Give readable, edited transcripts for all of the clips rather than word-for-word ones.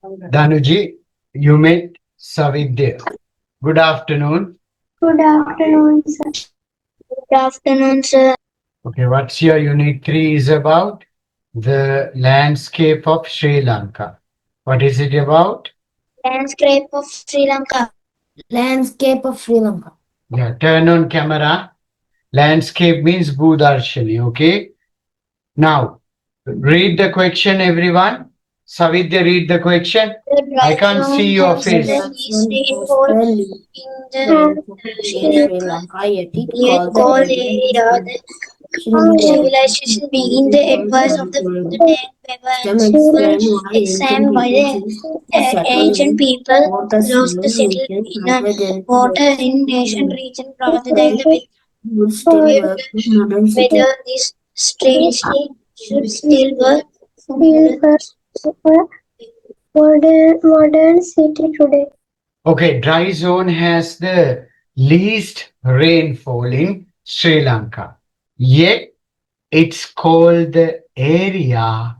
Danuji, you met Savidya. Good afternoon. Good afternoon, sir. Good afternoon, sir. Okay, what's your unit 3 is about? The landscape of Sri Lanka. What is it about? Landscape of Sri Lanka. Landscape of Sri Lanka. Yeah, turn on camera. Landscape means Bhudarshini, okay? Now, read the question, everyone. Savidya, read the question. The I dry can't zone see your hosts face. the least rainfall in the Sri Sri Lanka, Lanka, yet it yet called the called area. The civilization began the advice of the tank were examined by the ancient people. Those to settle in a water-in nation rather than the would still work in modern city. whether this strangely should still work for Still modern. for modern city today. Okay, dry zone has the least rainfall in Sri Lanka. Yet, it's called the area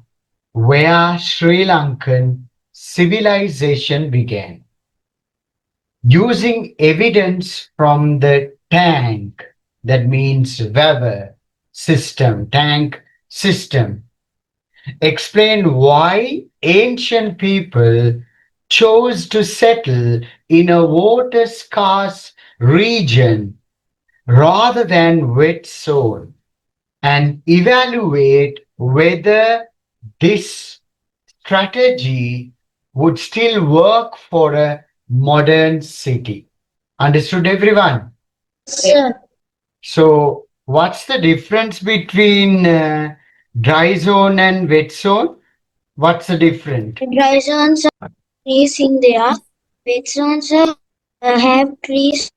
where Sri Lankan civilization began. Using evidence from the tank, that means weather system, tank system, explain why ancient people chose to settle in a water scarce region rather than wet zone, and evaluate whether this strategy would still work for a modern city. Understood, everyone? Sir, So, what's the difference between dry zone and wet zone? What's the difference? dry zones are trees in there. Wet zones have trees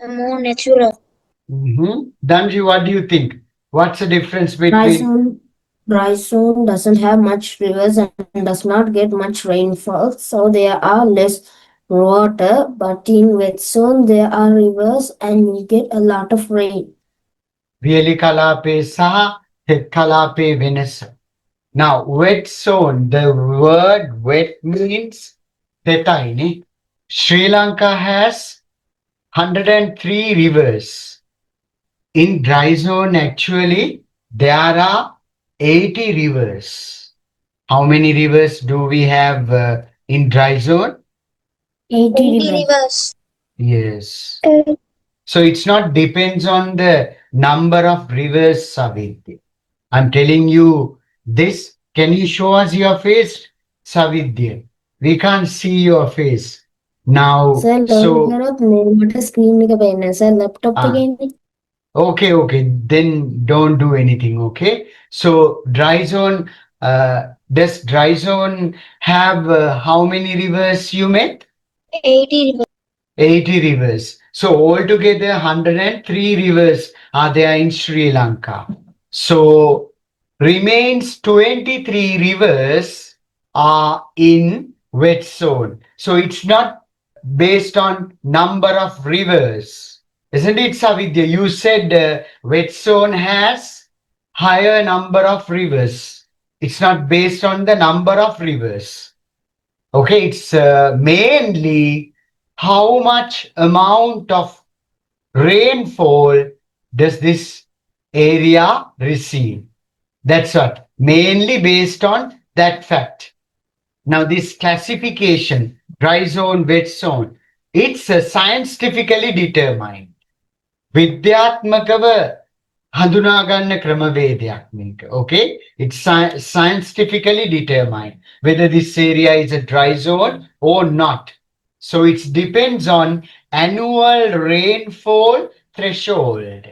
more natural. Danji, what do you think? What's the difference Dry between? zone, dry zone doesn't have much rivers and does not get much rainfall, so there are less water. But in wet zone, there are rivers and you get a lot of rain. Really kalape saha, het kalape venesa. Now, wet zone, the word wet means tetaini. Sri Lanka has 103 rivers. In dry zone, actually, there are 80 rivers. How many rivers do we have in dry zone? 80 80 rivers. rivers. Yes. So it's not depends on the number of rivers, Savidya. I'm telling you this. Can you show us your face, Savidya? We can't see your face. Now, Sir, so මට screen එක පේන්නේ. Sir, laptop ah, එකේ ඉන්නේ. okay, then don't do anything, okay? So dry zone, does dry zone have how many rivers you met? 80 rivers. 80 rivers. So altogether 103 rivers are there in Sri Lanka. So remains 23 rivers are in wet zone. So it's not based on number of rivers. Isn't it, Savidya? You said wet zone has higher number of rivers. It's not based on the number of rivers. Okay, it's mainly how much amount of rainfall does this area receive. That's what, mainly based on that fact. Now, this classification, dry zone, wet zone, it's scientifically determined. විද්‍යාත්මකව හඳුනාගන්න ක්‍රමවේදයක් මේක. Okay? It's scientifically determined whether this area is a dry zone or not. So it depends on annual rainfall threshold.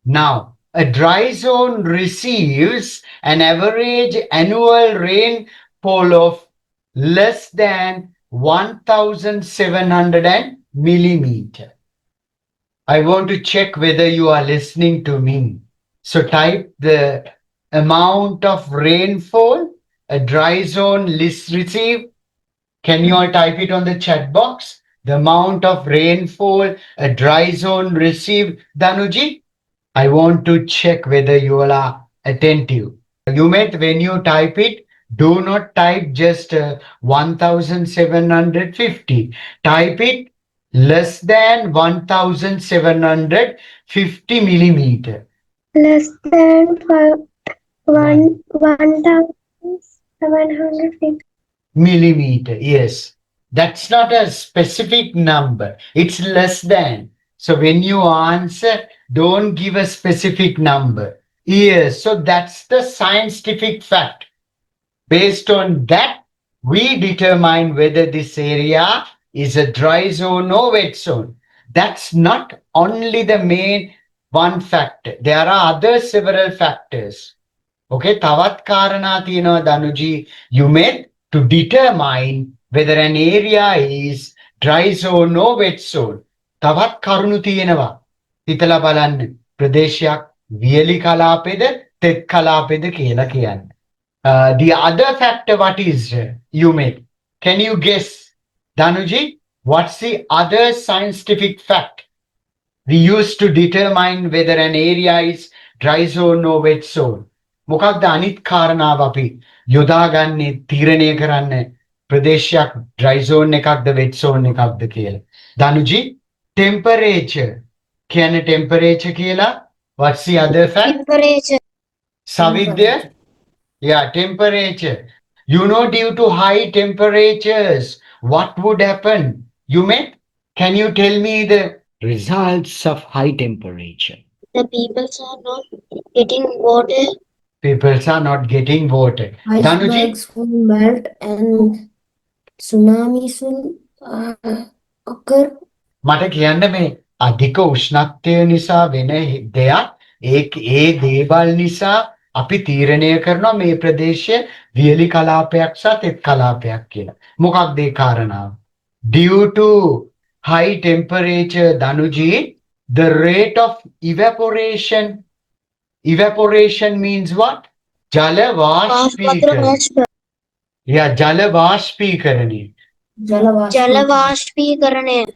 Now, a dry zone receives an average annual rainfall of less than 1,700 millimeter. I want to check whether you are listening to me. So type the amount of rainfall a dry zone list receive. Can you all type it on the chat box? The amount of rainfall a dry zone received. Danuji, I want to check whether you all are attentive. You meant when you type it, Do not type just 1750. Type it less than 1750 millimeter. Less than 1,750. Millimeter, yes. That's not a specific number. It's less than. So when you answer, don't give a specific number. Yes, so that's the scientific fact. Based on that, we determine whether this area is a dry zone or wet zone. That's not only the main one factor. There are other several factors. Okay, තවත් කාරණා තියෙනවා දනුජී. You made to determine whether an area is dry zone or wet zone. තවත් කරුණු තියෙනවා. හිතලා බලන්න. ප්‍රදේශයක් වියලි කලාපෙද තෙත් කලාපෙද කියලා කියන්න. The other factor, what is you made? Can you guess, Danuji? What's the other scientific fact we use to determine whether an area is dry zone or wet zone? මොකක්ද අනිත් කාරණාව අපි යොදාගන්නේ තීරණය කරන්න ප්‍රදේශයක් dry zone එකක්ද wet zone එකක්ද කියලා. දනුජි, temperature කියන්නේ temperature කියලා. What's the other fact? Temperature. සවිද්‍ය? Yeah, temperature. You know, due to high temperatures, what would happen? You may, can you tell me the results of high temperature? The people are not getting water. People are not getting water. Danuji, Icebergs will melt and tsunamis will occur. මට කියන්න මේ අධික උෂ්ණත්වය නිසා වෙන දෙයක් ඒ දේවල් නිසා අපි තීරණය කරනවා මේ ප්‍රදේශය වියලි කලාපයක් සහ තෙත් කලාපයක් කියලා. මොකක්ද ඒ කාරණාව? Due to high temperature, Danuji, the rate of evaporation means what? ජල වාෂ්පීකරණය. Yeah, ජල වාෂ්පීකරණය. ජලවාෂ්පීකරණය.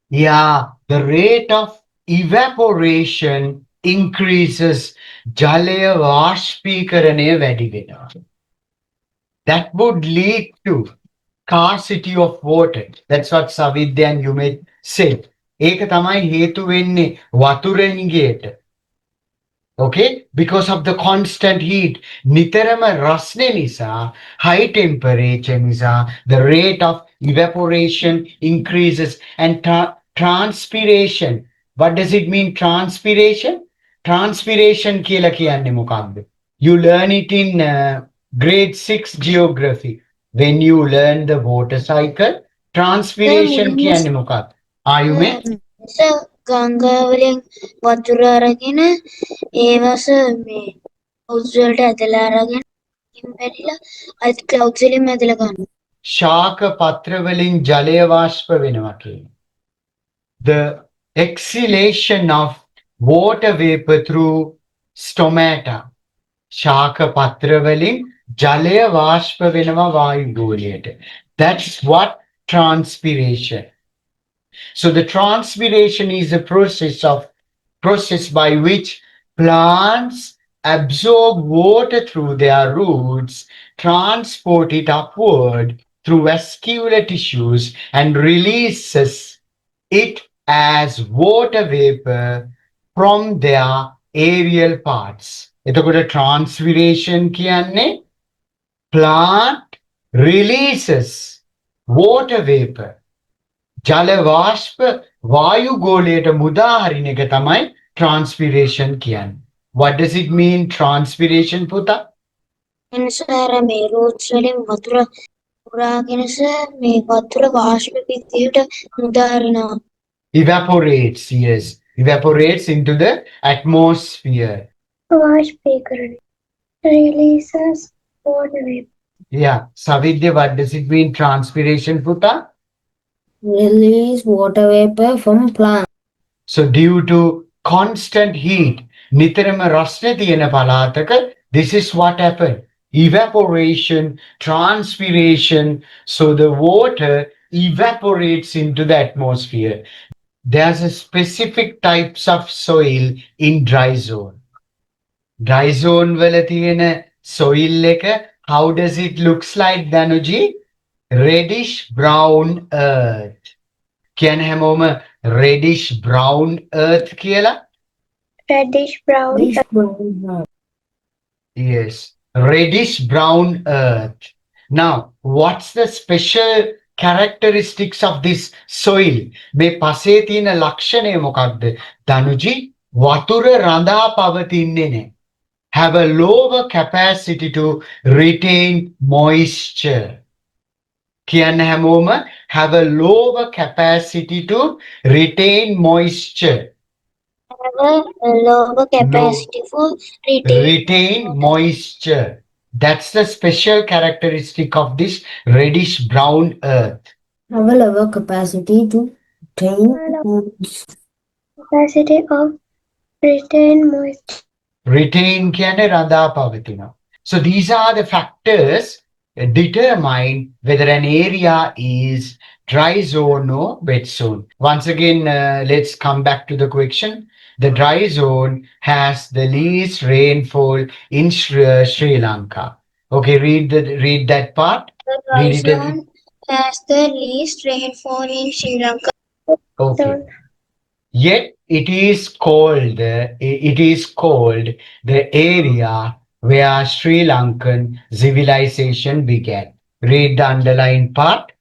Yeah, the rate of evaporation increases. ජලය වාෂ්පීකරණය වැඩි වෙනවා. That would lead to scarcity of water. That's what Savidya and Yumed said. ඒක තමයි හේතු වෙන්නේ වතුරෙන්ගේට. Okay, because of the constant heat, නිතරම රස්නේ නිසා, high temperature නිසා, the rate of evaporation increases and transpiration. What does it mean, transpiration? Transpiration කියලා කියන්නේ මොකක්ද? You learn it in grade 6 geography. When you learn the water cycle, transpiration කියන්නේ මොකක්ද? You may? ගංගාවලින් වතුර අරගෙන ඒවස මේ clouds වලට ඇදලා අරගෙන ඉම්පැරිලා අයිත් clouds වලින් ඇදලා ගන්නවා. ශාක පත්‍ර වලින් ජලය වාෂ්ප වෙනවා කියන්නේ. The exhalation of water vapor through stomata. ශාක පත්‍ර වලින් ජලය වාෂ්ප වෙනවා වායු ගෝලයට. That's what transpiration. So the transpiration is a process by which plants absorb water through their roots, transport it upward through vascular tissues and releases it as water vapor from their aerial parts. එතකොට transpiration කියන්නේ plant releases water vapor. ජල වාෂ්ප වායු ගෝලයට මුදා හරින එක තමයි transpiration කියන්නේ. What does it mean, transpiration, පුතා? එනිසාර මේ roots වලින් වතුර පුරාගෙනස මේ වතුර වාෂ්ප පිටියට මුදා හරිනවා. Evaporates, yes. Evaporates into the atmosphere. වාෂ්පීකරණය. Releases water vapor. Yeah. Savidya, what does it mean, transpiration, puta? Release water vapor from plants. So due to constant heat, නිතරම රස්නේ තියෙන පළාතක, this is what happened. Evaporation, transpiration, so the water evaporates into the atmosphere. There's a specific types of soil in dry zone. Dry zone වල තියෙන soil එක How does it looks like, Danuji? Reddish brown earth. Can හැමෝම reddish brown earth කියලා? Reddish brown. Reddish brown. Yes, reddish brown earth. Now, what's the special characteristics of this soil? මේ පසේ තියෙන ලක්ෂණය මොකක්ද? ධනුජි, වතුර රඳා පවතින්නේ නැහැ. Have a lower capacity to retain moisture. කියන්න හැමෝම have a lower capacity to retain moisture. Have a lower capacity for Retain moisture. That's the special characteristic of this reddish brown earth. Have a lower capacity to retain capacity of retain moisture. Retain කියන්නේ රඳා පවතිනවා. So these are the factors determine whether an area is dry zone or wet zone. Once again, let's come back to the question. The dry zone has the least rainfall in Sri Lanka. Okay, read that part. The dry Read it again. zone has the least rainfall in Sri Lanka. Okay. Yet it is called the area where Sri Lankan civilization began. Read the underlined part.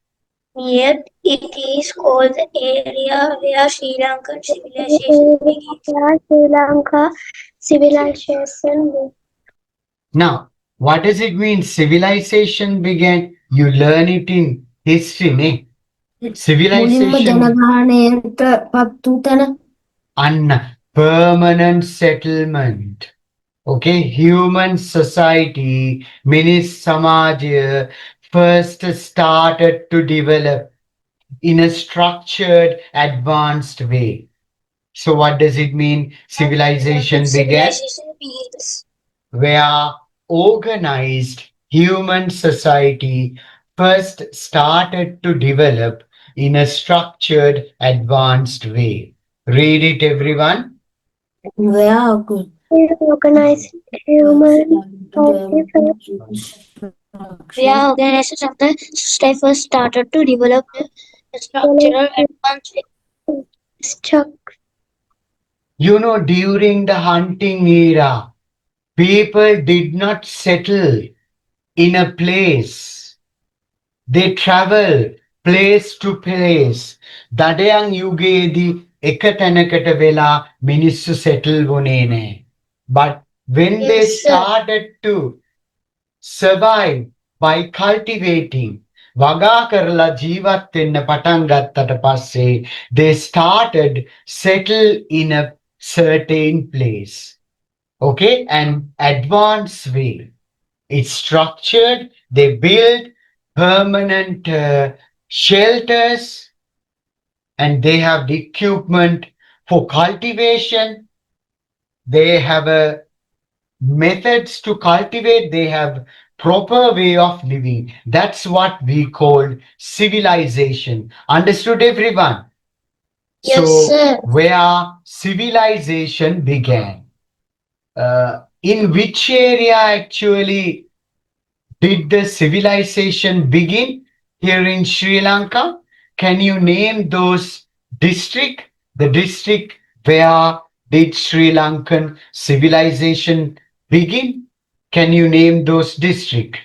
Yet it is called the area where Sri Lankan civilization began. Sri Lanka civilization began. Now, what does it mean? Civilization began. You learn it in history, ne? මුලින්ම Civilization ජනගහනයට පත් වූ තැන and permanent settlement. Okay, human society, minis samajya first started to develop in a structured, advanced way. So what does it mean? Civilization began Civilization begins. where organized human society first started to develop in a structured, advanced way. Read it, everyone. where Organized human where organizations of the society first started to develop a structural advanced You know, during the hunting era, people did not settle in a place. They travel place to place. දඩයන් යුගයේදී එක තැනකට වෙලා මිනිස්සු settle වුණේ නැහැ. But when they Yes, sir. started to survive by cultivating, වගා කරලා ජීවත් වෙන්න පටන් ගත්තට පස්සේ they started settle in a certain place. Okay, an advanced way. It's structured. They build permanent shelters and they have the equipment for cultivation. They have methods to cultivate. They have proper way of living. That's what we call civilization. Understood, everyone? Yes, sir. Where civilization began. In which area actually did the civilization begin? Here in Sri Lanka? Can you name those district? The district where did Sri Lankan civilization begin? Can you name those district?